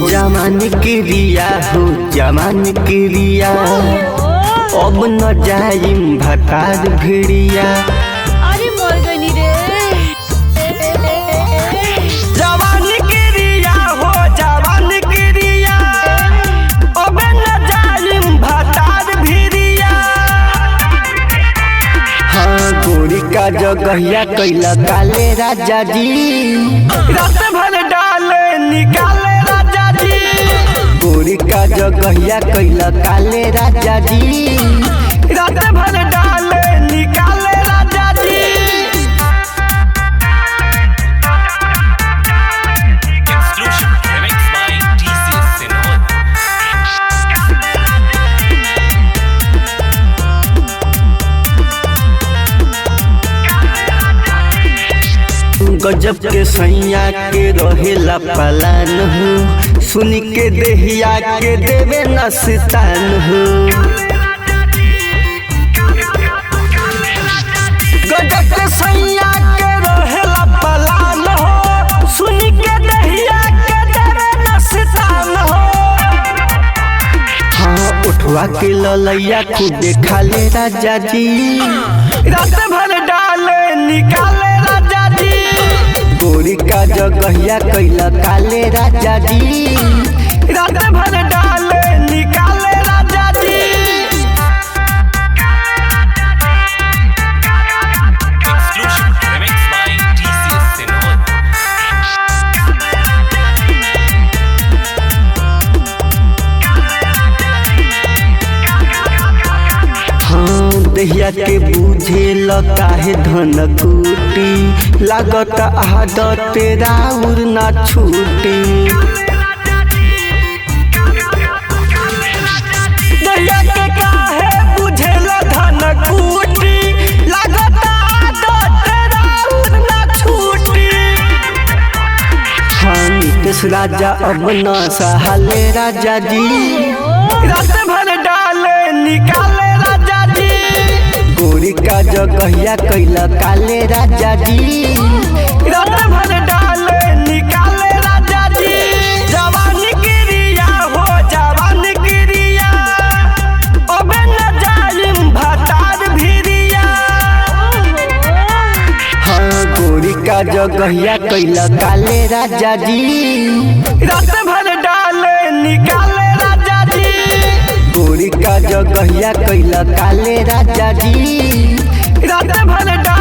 जमान क्रिया हो जमान क्रिया अब न जाइम भतार भिड़िया। अरे मर गनी रे। जवान क्रिया हो जवान क्रिया अब न जाइम भतार भिड़िया। हाँ गोरी का जगहिया कैला काले राजा जी रात भर डाले निकाले गोरी का जगहिया कैला काले राजा जी रात भर डाले निकाले राजा जी। Exclusive remix by TCS Sinod। गजब के सैया के रहेला पलान हो सुन के देहिया के देवे नस्तान हो। गजब के सैया के रहेला पलान हो सुन के देहिया के देवे नस्तान हो। हाँ उठवा के ललैया खुदे खाले राजा जी रात भर डाले निकाले राजा जी। गोरी का जगहिया कैला काले राजा जी रात भर डाले निकाले राजा जी। Exclusive remix by TCS Sinod। हाँ दहिया के बूझे काहे धन कूटी लागत आदत राउर ना छूटी। दहिया के काहे बुझे धन कूटी लागत आदत राउर ना छूटी। हाँ नीतीश राजा अब न सहाले राजा जी रात भर डाले निकाले राजा जी। गोरी का जगहिया कैला काले राजा जी रात भर डाले निकाले राजा जी। जवान क्रिया हो जवान क्रिया अब न जाइम भतार भिड़िया। हाँ गोरी का जगहिया कैला काले राजा जी रात भर डाले निकाले राजा जी। गोरी का जगहिया कैला काले राजा जी रात भर डाले